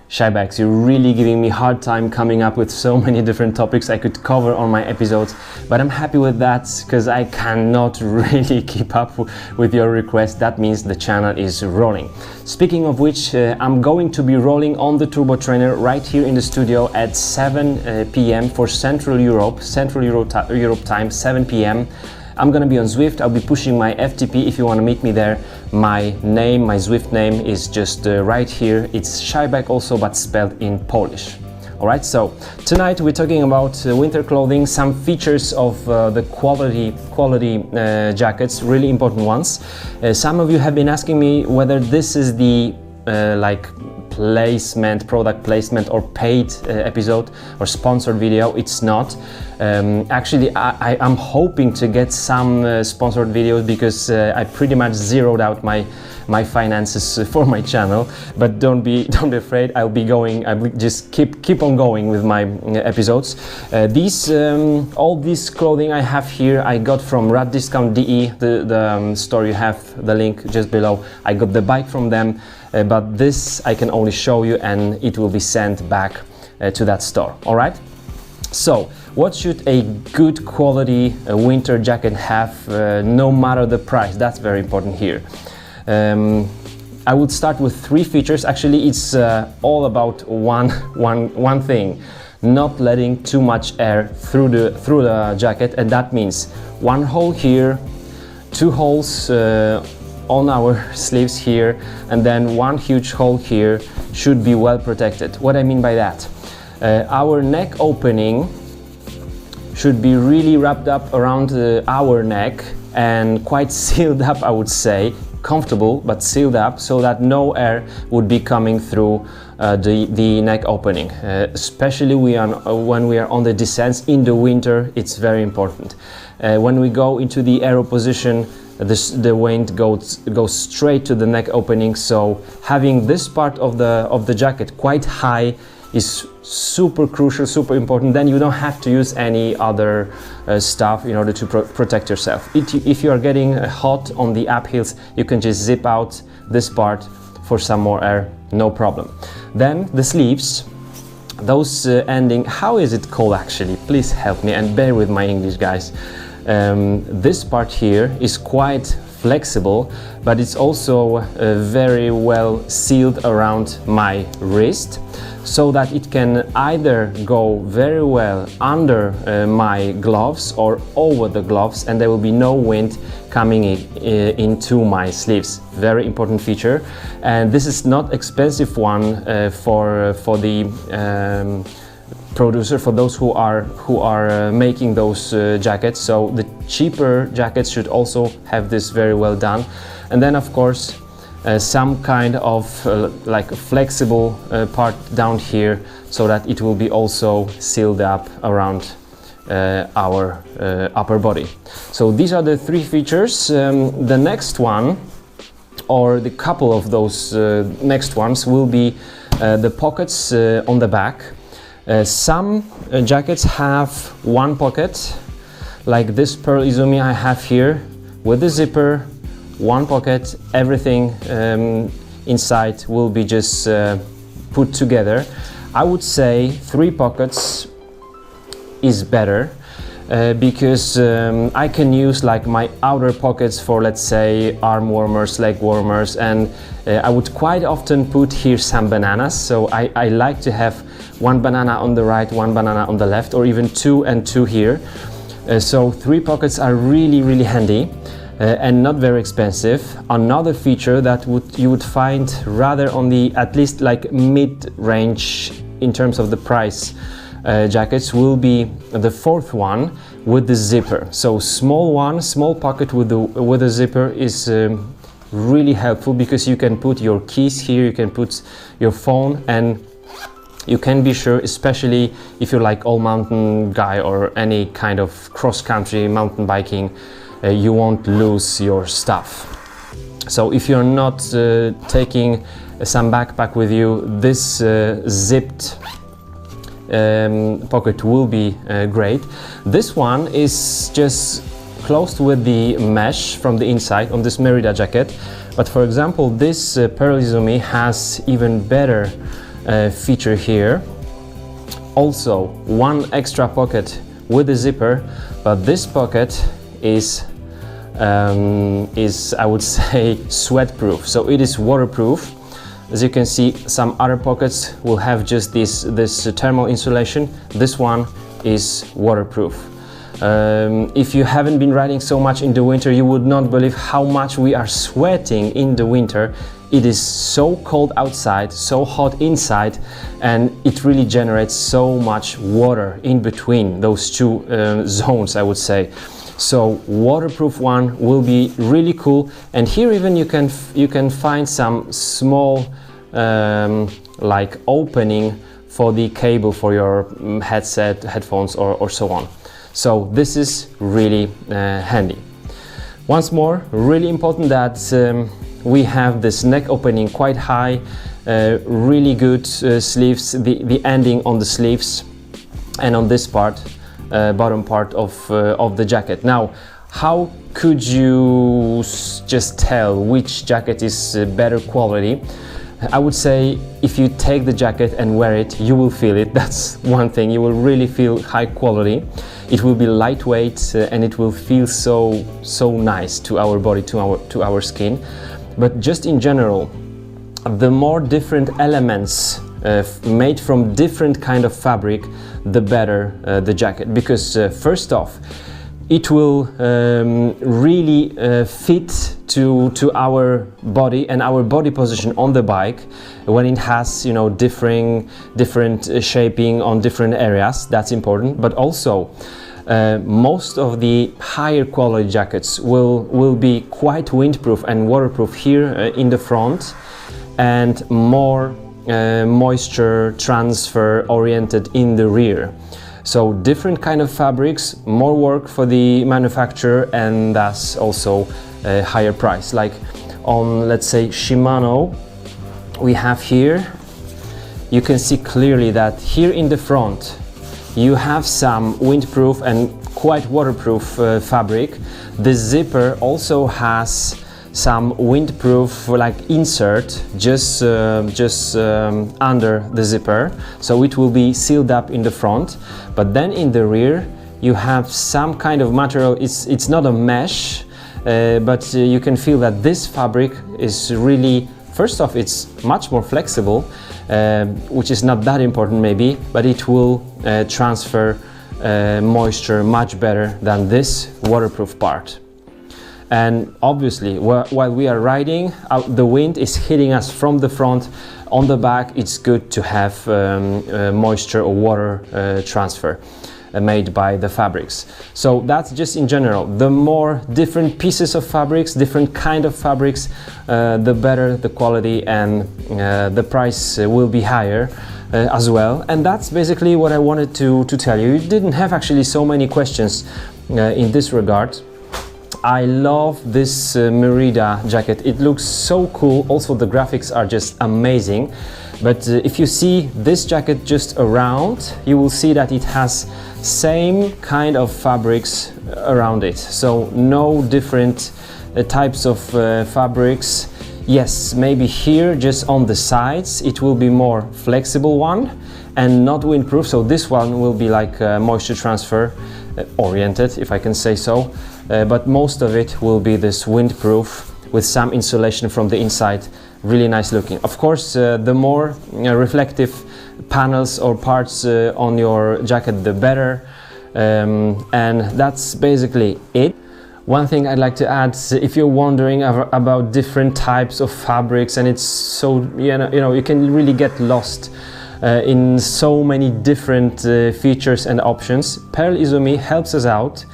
Shybax, you're really giving me hard time coming up with so many different topics I could cover on my episodes, but I'm happy with that because I cannot really keep up with your request. That means the channel is rolling. Speaking of which, I'm going to be rolling on the Turbo Trainer right here in the studio at 7 p.m. for Central Europe time, 7 p.m. I'm gonna be on Zwift. I'll be pushing my FTP if you want to meet me there. My name, my Zwift name is just right here. It's Shyback also, but spelled in Polish. Alright, so tonight we're talking about winter clothing, some features of the quality jackets, really important ones. Some of you have been asking me whether this is the product placement or paid episode or sponsored video. It's not. Actually, I'm hoping to get some sponsored videos because I pretty much zeroed out my finances for my channel. But don't be afraid. I'll just keep on going with my episodes. All this clothing I have here, I got from raddiscount.de, the store. You have the link just below. I got the bike from them. But this I can only show you and it will be sent back to that store. All right. So what should a good quality winter jacket have, no matter the price? That's very important here. I would start with 3 features. Actually, it's all about one thing: not letting too much air through the jacket, and that means 1 hole here, 2 holes on our sleeves here, and then 1 huge hole here should be well protected. What I mean by that, our neck opening should be really wrapped up around our neck and quite sealed up, I would say, comfortable but sealed up, so that no air would be coming through the neck opening. Especially when we are on the descents in the winter, it's very important. When we go into the aero position, the wind goes straight to the neck opening, so having this part of the jacket quite high is super crucial, super important. Then you don't have to use any other stuff in order to protect yourself. If you are getting hot on the uphills, you can just zip out this part for some more air, no problem. Then the sleeves, those ending, how is it called actually? Please help me and bear with my English, guys. This part here is quite flexible, but it's also very well sealed around my wrist, so that it can either go very well under my gloves or over the gloves, and there will be no wind coming into my sleeves. Very important feature, and this is not expensive one for the producer, for those who are making those jackets. So the cheaper jackets should also have this very well done. And then of course some kind of like a flexible part down here, so that it will be also sealed up around our upper body. So these are the 3 features. The next one, or the couple of those next ones, will be the pockets on the back. Some jackets have 1 pocket, like this Pearl Izumi I have here, with the zipper, 1 pocket, everything inside will be just put together. I would say 3 pockets is better, because I can use like my outer pockets for, let's say, arm warmers, leg warmers, and I would quite often put here some bananas. So I like to have 1 banana on the right, 1 banana on the left, or even 2 and 2 here. So 3 pockets are really handy and not very expensive. Another feature that you would find rather on the, at least like mid-range in terms of the price jackets, will be the 4th one with the zipper. So small pocket with the zipper is really helpful, because you can put your keys here, you can put your phone, and you can be sure, especially if you're like all mountain guy or any kind of cross-country mountain biking, you won't lose your stuff. So if you're not taking some backpack with you, this zipped pocket will be great. This one is just closed with the mesh from the inside on this Merida jacket, but for example this Pearl Izumi has even better feature here. Also, one extra pocket with a zipper, but this pocket is I would say sweat-proof, so it is waterproof. As you can see, some other pockets will have just this thermal insulation. This one is waterproof. If you haven't been riding so much in the winter, you would not believe how much we are sweating in the winter. It is so cold outside, so hot inside, and it really generates so much water in between those two zones, I would say. So waterproof one will be really cool, and here even you can find some small like opening for the cable for your headset, headphones, or so on. So this is really handy. Once more, really important that we have this neck opening quite high, really good sleeves, the ending on the sleeves, and on this part, bottom part of the jacket. Now, how could you just tell which jacket is better quality? I would say if you take the jacket and wear it, you will feel it. That's one thing. You will really feel high quality. It will be lightweight and it will feel so nice to our body, to our skin. But just in general, the more different elements made from different kind of fabric, the better the jacket. Because first off, it will really fit to our body and our body position on the bike when it has, you know, different shaping on different areas. That's important. But also, most of the higher quality jackets will be quite windproof and waterproof here in the front, and more moisture transfer oriented in the rear. So different kind of fabrics, more work for the manufacturer, and thus also a higher price. Like on, let's say, Shimano, we have here, you can see clearly that here in the front you have some windproof and quite waterproof fabric. The zipper also has some windproof like insert just under the zipper, so it will be sealed up in the front. But then in the rear you have some kind of material. It's not a mesh, but you can feel that this fabric is really, first off, it's much more flexible, which is not that important maybe, but it will transfer moisture much better than this waterproof part. And obviously, while we are riding, the wind is hitting us from the front. On the back, it's good to have moisture or water transfer made by the fabrics. So that's just in general. The more different pieces of fabrics, different kind of fabrics, the better the quality, and the price will be higher as well. And that's basically what I wanted to tell you. You didn't have actually so many questions in this regard. I love this Merida jacket. It looks so cool. Also, the graphics are just amazing. But if you see this jacket just around, you will see that it has same kind of fabrics around it. So no different types of fabrics. Yes, maybe here just on the sides it will be more flexible one and not windproof. So this one will be like moisture transfer oriented, if I can say so. But most of it will be this windproof with some insulation from the inside. Really nice looking. Of course, the more reflective panels or parts on your jacket, the better. And that's basically it. One thing I'd like to add, if you're wondering about different types of fabrics, and it's so, you know, you can really get lost in so many different features and options. Pearl Izumi helps us out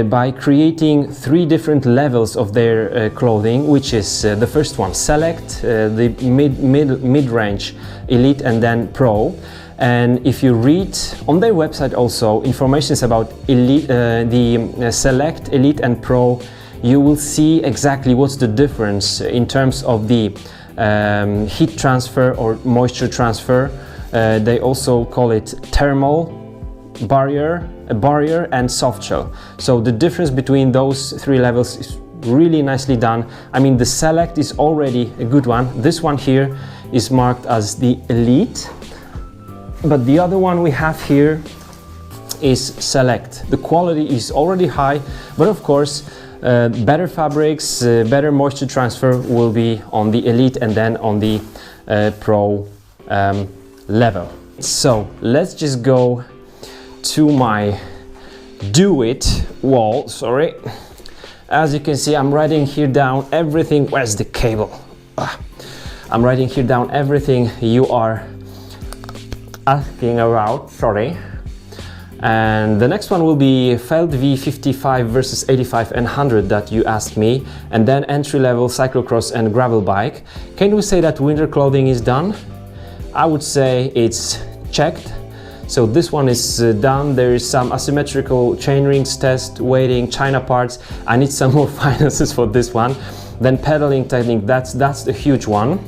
by creating 3 different levels of their clothing, which is the first one, Select, the mid-range, Elite, and then Pro. And if you read on their website also information about Elite, the Select, Elite, and Pro, you will see exactly what's the difference in terms of the heat transfer or moisture transfer. They also call it thermal barrier and soft shell. So the difference between those 3 levels is really nicely done. I mean, the Select is already a good one. This one here is marked as the Elite, but the other one we have here is Select. The quality is already high, but of course, better fabrics, better moisture transfer will be on the Elite and then on the Pro level. So let's just go to my Do It wall, sorry. As you can see, I'm writing here down everything. Where's the cable? I'm writing here down everything you are asking about, sorry. And the next one will be Felt V55 versus 85 and 100 that you asked me, and then entry-level cyclocross and gravel bike. Can we say that winter clothing is done? I would say it's checked. So this one is done. There is some asymmetrical chain rings test waiting, China parts. I need some more finances for this one. Then pedaling technique, that's a huge one.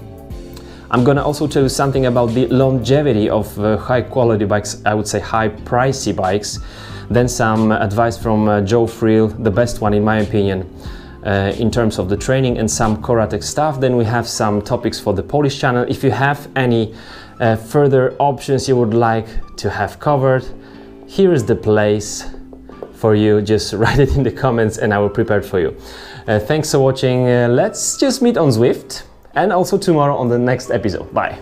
I'm gonna also tell you something about the longevity of high quality bikes, I would say high pricey bikes. Then some advice from Joe Friel, the best one in my opinion, in terms of the training, and some Coratec stuff. Then we have some topics for the Polish channel. If you have any further options you would like to have covered, here is the place for you. Just write it in the comments and I will prepare it for you. Thanks for watching. Let's just meet on Zwift, and also tomorrow on the next episode. Bye.